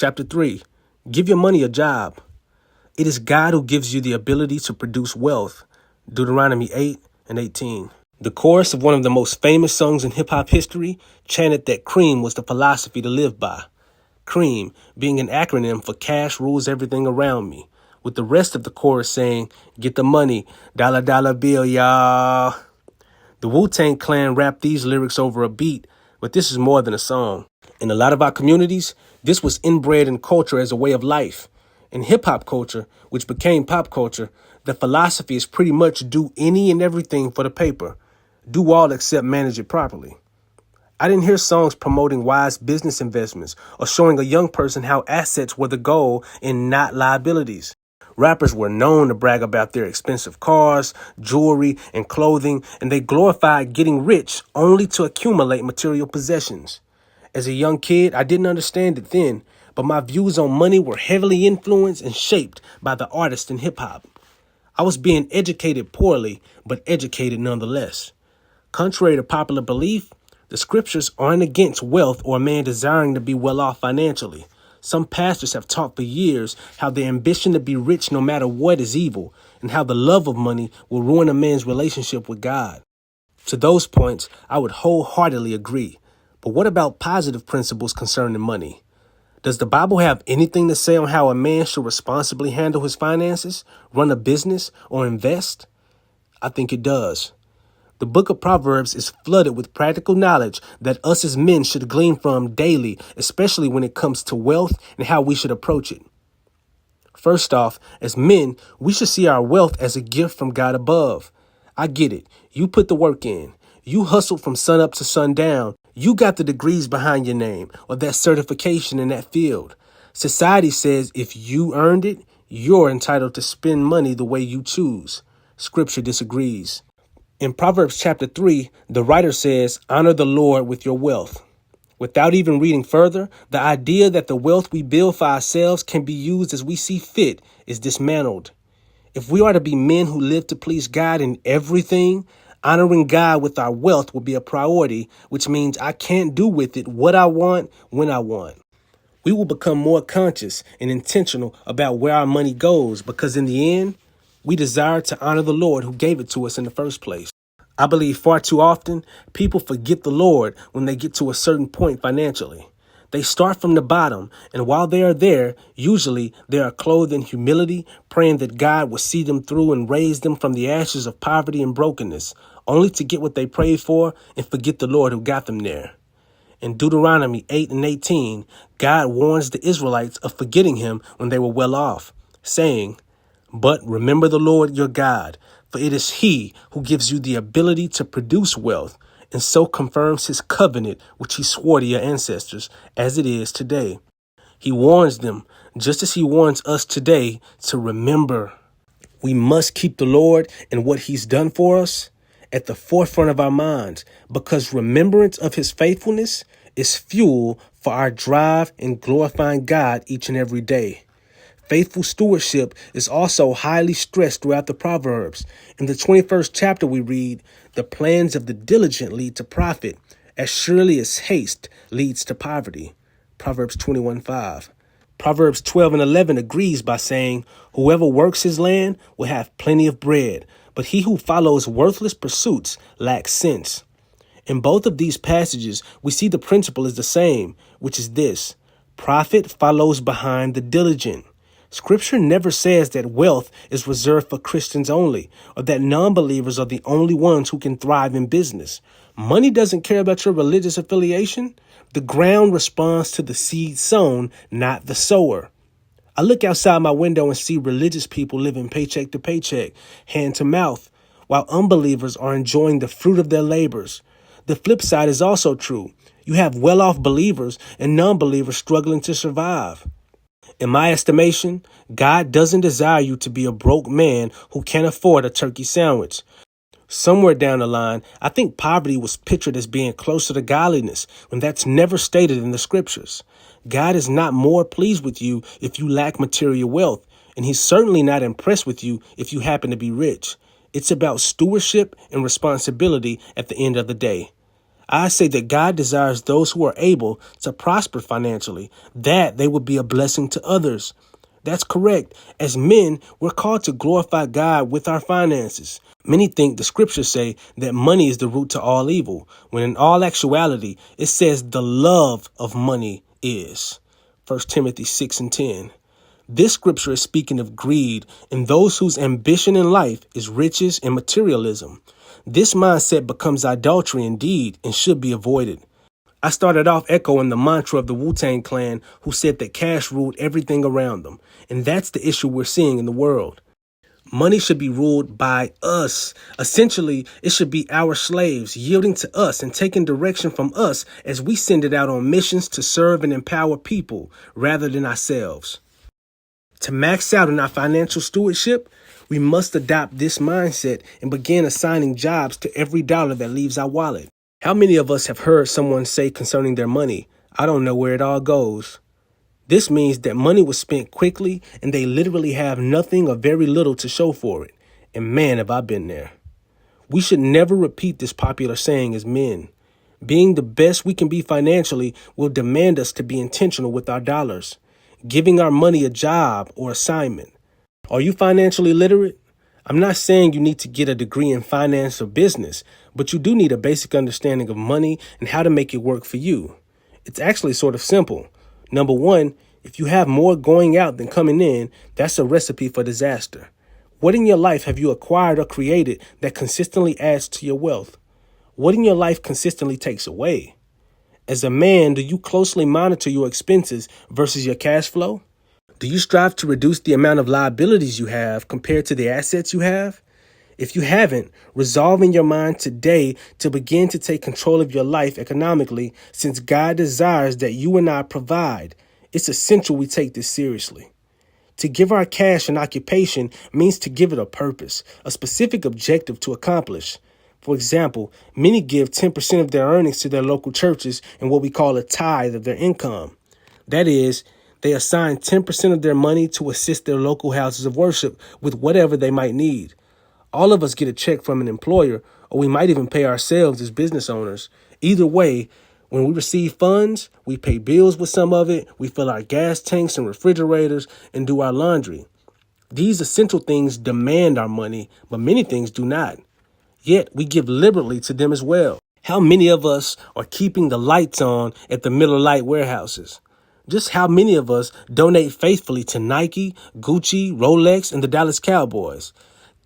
Chapter 3, give your money a job. It is God who gives you the ability to produce wealth. Deuteronomy 8:18. The chorus of one of the most famous songs in hip-hop history chanted that cream was the philosophy to live by. CREAM being an acronym for Cash Rules Everything Around Me, with the rest of the chorus saying, get the money, dollar dollar bill, y'all. The Wu-Tang Clan rapped these lyrics over a beat, but this is more than a song. In a lot of our communities, this was inbred in culture as a way of life. In hip-hop culture, which became pop culture, the philosophy is pretty much do any and everything for the paper. Do all except manage it properly. I didn't hear songs promoting wise business investments or showing a young person how assets were the goal and not liabilities. Rappers were known to brag about their expensive cars, jewelry, and clothing, and they glorified getting rich only to accumulate material possessions. As a young kid, I didn't understand it then, but my views on money were heavily influenced and shaped by the artists in hip-hop. I was being educated poorly, but educated nonetheless. Contrary to popular belief, the scriptures aren't against wealth or a man desiring to be well off financially. Some pastors have taught for years how the ambition to be rich no matter what is evil, and how the love of money will ruin a man's relationship with God. To those points, I would wholeheartedly agree. But what about positive principles concerning money? Does the Bible have anything to say on how a man should responsibly handle his finances, run a business, or invest? I think it does. The book of Proverbs is flooded with practical knowledge that us as men should glean from daily, especially when it comes to wealth and how we should approach it. First off, as men, we should see our wealth as a gift from God above. I get it. You put the work in. You hustled from sun up to sundown. You got the degrees behind your name or that certification in that field. Society says if you earned it, you're entitled to spend money the way you choose. Scripture disagrees. In Proverbs chapter 3, the writer says, honor the Lord with your wealth. Without even reading further, the idea that the wealth we build for ourselves can be used as we see fit is dismantled. If we are to be men who live to please God in everything, honoring God with our wealth will be a priority, which means I can't do with it what I want when I want. We will become more conscious and intentional about where our money goes because in the end, we desire to honor the Lord who gave it to us in the first place. I believe far too often people forget the Lord when they get to a certain point financially. They start from the bottom, and while they are there, usually they are clothed in humility, praying that God will see them through and raise them from the ashes of poverty and brokenness, only to get what they prayed for and forget the Lord who got them there. In Deuteronomy 8:18, God warns the Israelites of forgetting him when they were well off, saying, but remember the Lord your God, for it is he who gives you the ability to produce wealth and so confirms his covenant, which he swore to your ancestors, as it is today. He warns them, just as he warns us today, to remember. We must keep the Lord and what he's done for us at the forefront of our minds, because remembrance of his faithfulness is fuel for our drive in glorifying God each and every day. Faithful stewardship is also highly stressed throughout the Proverbs. In the 21st chapter, we read, the plans of the diligent lead to profit, as surely as haste leads to poverty. Proverbs 21:5. Proverbs 12:11 agrees by saying, whoever works his land will have plenty of bread, but he who follows worthless pursuits lacks sense. In both of these passages, we see the principle is the same, which is this: profit follows behind the diligent. Scripture never says that wealth is reserved for Christians only, or that non-believers are the only ones who can thrive in business. Money doesn't care about your religious affiliation. The ground responds to the seed sown, not the sower. I look outside my window and see religious people living paycheck to paycheck, hand to mouth, while unbelievers are enjoying the fruit of their labors. The flip side is also true. You have well-off believers and non-believers struggling to survive. In my estimation, God doesn't desire you to be a broke man who can't afford a turkey sandwich. Somewhere down the line, I think poverty was pictured as being closer to godliness, when that's never stated in the scriptures. God is not more pleased with you if you lack material wealth, and he's certainly not impressed with you if you happen to be rich. It's about stewardship and responsibility at the end of the day. I say that God desires those who are able to prosper financially, that they would be a blessing to others. That's correct. As men, we're called to glorify God with our finances. Many think the scriptures say that money is the root to all evil, when in all actuality, it says the love of money is. 1 Timothy 6:10. This scripture is speaking of greed and those whose ambition in life is riches and materialism. This mindset becomes idolatry indeed and should be avoided. I started off echoing the mantra of the Wu-Tang Clan, who said that cash ruled everything around them. And that's the issue we're seeing in the world. Money should be ruled by us. Essentially, it should be our slaves, yielding to us and taking direction from us as we send it out on missions to serve and empower people rather than ourselves. To max out in our financial stewardship, we must adopt this mindset and begin assigning jobs to every dollar that leaves our wallet. How many of us have heard someone say concerning their money, "I don't know where it all goes"? This means that money was spent quickly and they literally have nothing or very little to show for it. And man, have I been there. We should never repeat this popular saying as men. Being the best we can be financially will demand us to be intentional with our dollars, giving our money a job or assignment. Are you financially literate? I'm not saying you need to get a degree in finance or business, but you do need a basic understanding of money and how to make it work for you. It's actually sort of simple. Number one, if you have more going out than coming in, that's a recipe for disaster. What in your life have you acquired or created that consistently adds to your wealth? What in your life consistently takes away? As a man, do you closely monitor your expenses versus your cash flow? Do you strive to reduce the amount of liabilities you have compared to the assets you have? If you haven't, resolve in your mind today to begin to take control of your life economically, since God desires that you and I provide. It's essential we take this seriously. To give our cash an occupation means to give it a purpose, a specific objective to accomplish. For example, many give 10% of their earnings to their local churches in what we call a tithe of their income. That is, they assign 10% of their money to assist their local houses of worship with whatever they might need. All of us get a check from an employer, or we might even pay ourselves as business owners. Either way, when we receive funds, we pay bills with some of it, we fill our gas tanks and refrigerators, and do our laundry. These essential things demand our money, but many things do not. Yet we give liberally to them as well. How many of us are keeping the lights on at the Miller Lite warehouses? Just how many of us donate faithfully to Nike, Gucci, Rolex, and the Dallas Cowboys?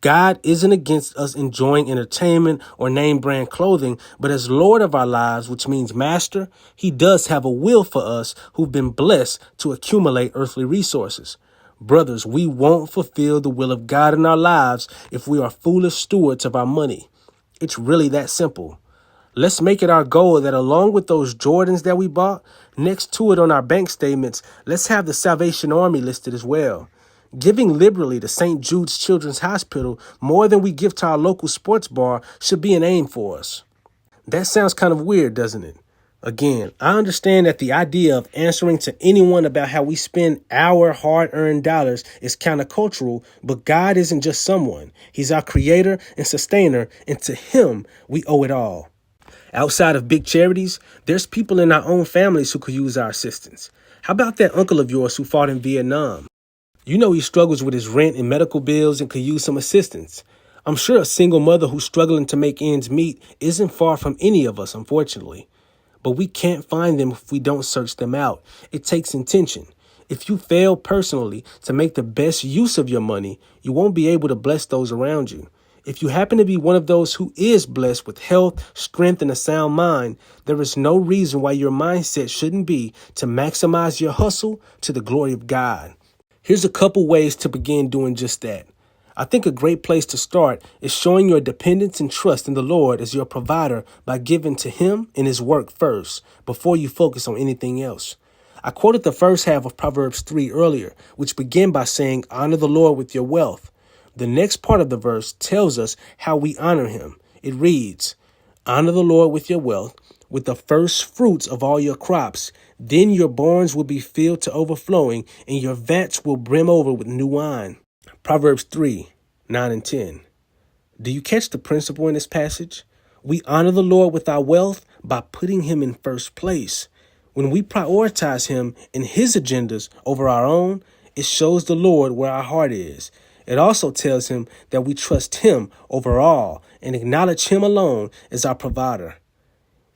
God isn't against us enjoying entertainment or name brand clothing, but as Lord of our lives, which means master, he does have a will for us who've been blessed to accumulate earthly resources. Brothers, we won't fulfill the will of God in our lives if we are foolish stewards of our money. It's really that simple. Let's make it our goal that along with those Jordans that we bought, next to it on our bank statements, let's have the Salvation Army listed as well. Giving liberally to St. Jude's Children's Hospital more than we give to our local sports bar should be an aim for us. That sounds kind of weird, doesn't it? Again, I understand that the idea of answering to anyone about how we spend our hard-earned dollars is countercultural, but God isn't just someone. He's our creator and sustainer, and to him, we owe it all. Outside of big charities, there's people in our own families who could use our assistance. How about that uncle of yours who fought in Vietnam? You know he struggles with his rent and medical bills and could use some assistance. I'm sure a single mother who's struggling to make ends meet isn't far from any of us, unfortunately. But we can't find them if we don't search them out. It takes intention. If you fail personally to make the best use of your money, you won't be able to bless those around you. If you happen to be one of those who is blessed with health, strength, and a sound mind, there is no reason why your mindset shouldn't be to maximize your hustle to the glory of God. Here's a couple ways to begin doing just that. I think a great place to start is showing your dependence and trust in the Lord as your provider by giving to him and his work first, before you focus on anything else. I quoted the first half of Proverbs 3 earlier, which began by saying, "Honor the Lord with your wealth." The next part of the verse tells us how we honor him. It reads, "Honor the Lord with your wealth, with the first fruits of all your crops. Then your barns will be filled to overflowing, and your vats will brim over with new wine." Proverbs 3, 9 and 10. Do you catch the principle in this passage? We honor the Lord with our wealth by putting him in first place. When we prioritize him and his agendas over our own, it shows the Lord where our heart is. It also tells him that we trust him over all and acknowledge him alone as our provider.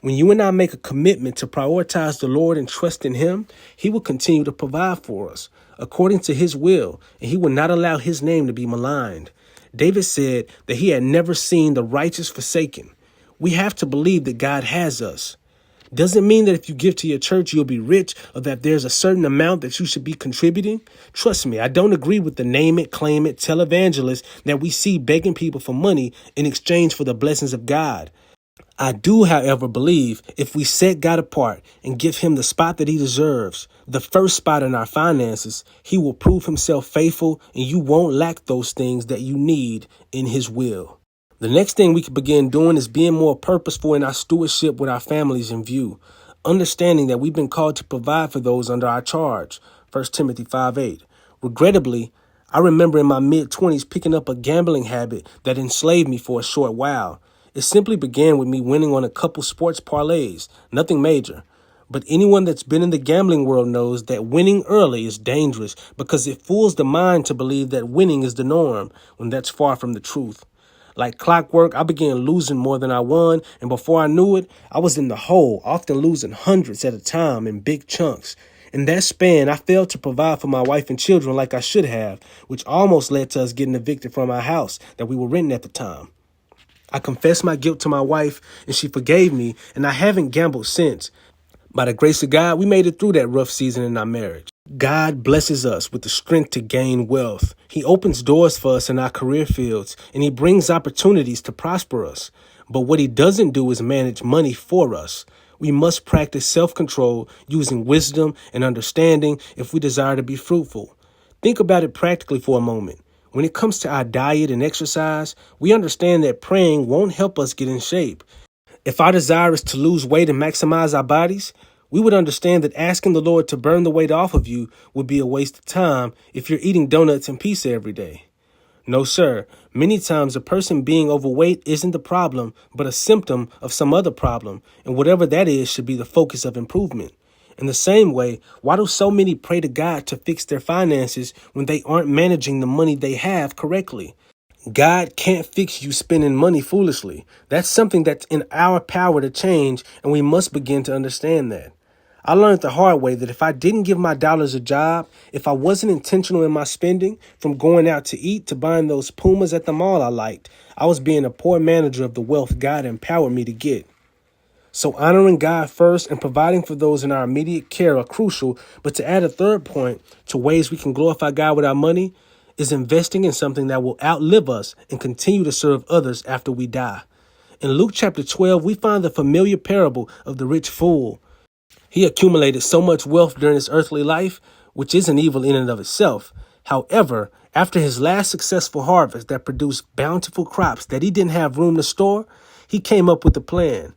When you and I make a commitment to prioritize the Lord and trust in him, he will continue to provide for us according to his will, and he will not allow his name to be maligned. David said that he had never seen the righteous forsaken. We have to believe that God has us. Doesn't mean that if you give to your church, you'll be rich or that there's a certain amount that you should be contributing. Trust me, I don't agree with the name it, claim it, televangelist that we see begging people for money in exchange for the blessings of God. I do, however, believe if we set God apart and give him the spot that he deserves, the first spot in our finances, he will prove himself faithful and you won't lack those things that you need in his will. The next thing we can begin doing is being more purposeful in our stewardship with our families in view, understanding that we've been called to provide for those under our charge. 1 Timothy 5:8. Regrettably, I remember in my mid-20s picking up a gambling habit that enslaved me for a short while. It simply began with me winning on a couple sports parlays, nothing major. But anyone that's been in the gambling world knows that winning early is dangerous because it fools the mind to believe that winning is the norm when that's far from the truth. Like clockwork, I began losing more than I won, and before I knew it, I was in the hole, often losing hundreds at a time in big chunks. In that span, I failed to provide for my wife and children like I should have, which almost led to us getting evicted from our house that we were renting at the time. I confessed my guilt to my wife, and she forgave me, and I haven't gambled since. By the grace of God, we made it through that rough season in our marriage. God blesses us with the strength to gain wealth. He opens doors for us in our career fields, and he brings opportunities to prosper us. But what he doesn't do is manage money for us. We must practice self-control using wisdom and understanding if we desire to be fruitful. Think about it practically for a moment. When it comes to our diet and exercise, we understand that praying won't help us get in shape. If our desire is to lose weight and maximize our bodies, we would understand that asking the Lord to burn the weight off of you would be a waste of time if you're eating donuts and pizza every day. No, sir. Many times a person being overweight isn't the problem, but a symptom of some other problem, and whatever that is should be the focus of improvement. In the same way, why do so many pray to God to fix their finances when they aren't managing the money they have correctly? God can't fix you spending money foolishly. That's something that's in our power to change, and we must begin to understand that. I learned the hard way that if I didn't give my dollars a job, if I wasn't intentional in my spending, from going out to eat to buying those Pumas at the mall I liked, I was being a poor manager of the wealth God empowered me to get. So honoring God first and providing for those in our immediate care are crucial. But to add a third point to ways we can glorify God with our money is investing in something that will outlive us and continue to serve others after we die. In Luke chapter 12, we find the familiar parable of the rich fool. He accumulated so much wealth during his earthly life, which isn't evil in and of itself. However, after his last successful harvest that produced bountiful crops that he didn't have room to store, he came up with a plan.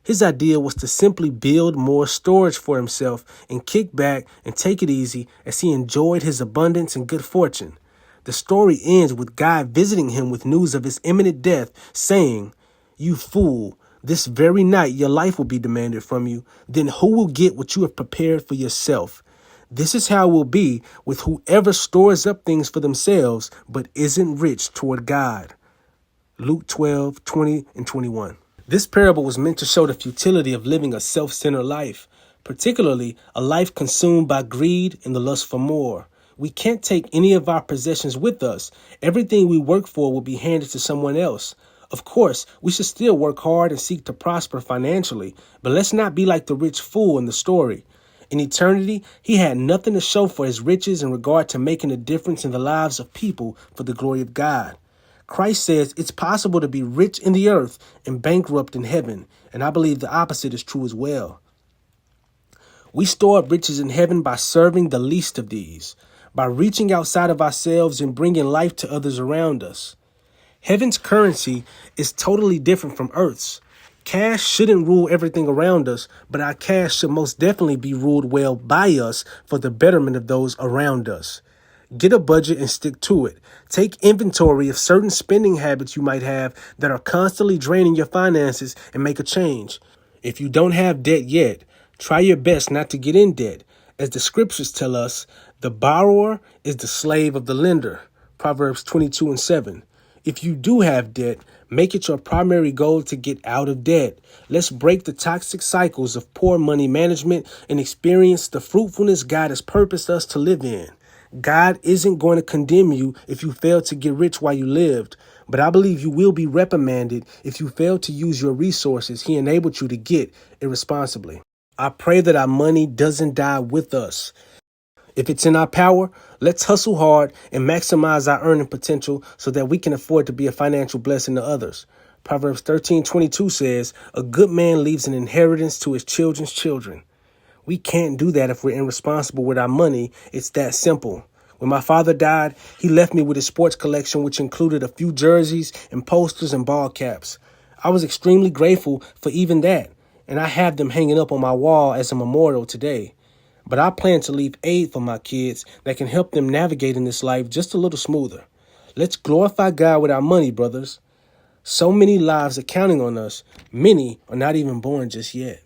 His idea was to simply build more storage for himself and kick back and take it easy as he enjoyed his abundance and good fortune. The story ends with God visiting him with news of his imminent death, saying, "You fool, this very night your life will be demanded from you. Then who will get what you have prepared for yourself? This is how it will be with whoever stores up things for themselves but isn't rich toward God." Luke 12:20 and 21. This parable was meant to show the futility of living a self-centered life, particularly a life consumed by greed and the lust for more. We can't take any of our possessions with us. Everything we work for will be handed to someone else. Of course, we should still work hard and seek to prosper financially, but let's not be like the rich fool in the story. In eternity, he had nothing to show for his riches in regard to making a difference in the lives of people for the glory of God. Christ says it's possible to be rich in the earth and bankrupt in heaven, and I believe the opposite is true as well. We store up riches in heaven by serving the least of these, by reaching outside of ourselves and bringing life to others around us. Heaven's currency is totally different from earth's. Cash shouldn't rule everything around us, but our cash should most definitely be ruled well by us for the betterment of those around us. Get a budget and stick to it. Take inventory of certain spending habits you might have that are constantly draining your finances and make a change. If you don't have debt yet, try your best not to get in debt. As the scriptures tell us, the borrower is the slave of the lender. Proverbs 22:7. If you do have debt, make it your primary goal to get out of debt. Let's break the toxic cycles of poor money management and experience the fruitfulness God has purposed us to live in. God isn't going to condemn you if you fail to get rich while you lived, but I believe you will be reprimanded if you fail to use your resources He enabled you to get irresponsibly. I pray that our money doesn't die with us. If it's in our power, let's hustle hard and maximize our earning potential so that we can afford to be a financial blessing to others. Proverbs 13:22 says, "A good man leaves an inheritance to his children's children." We can't do that if we're irresponsible with our money. It's that simple. When my father died, he left me with his sports collection, which included a few jerseys and posters and ball caps. I was extremely grateful for even that, and I have them hanging up on my wall as a memorial today. But I plan to leave aid for my kids that can help them navigate in this life just a little smoother. Let's glorify God with our money, brothers. So many lives are counting on us. Many are not even born just yet.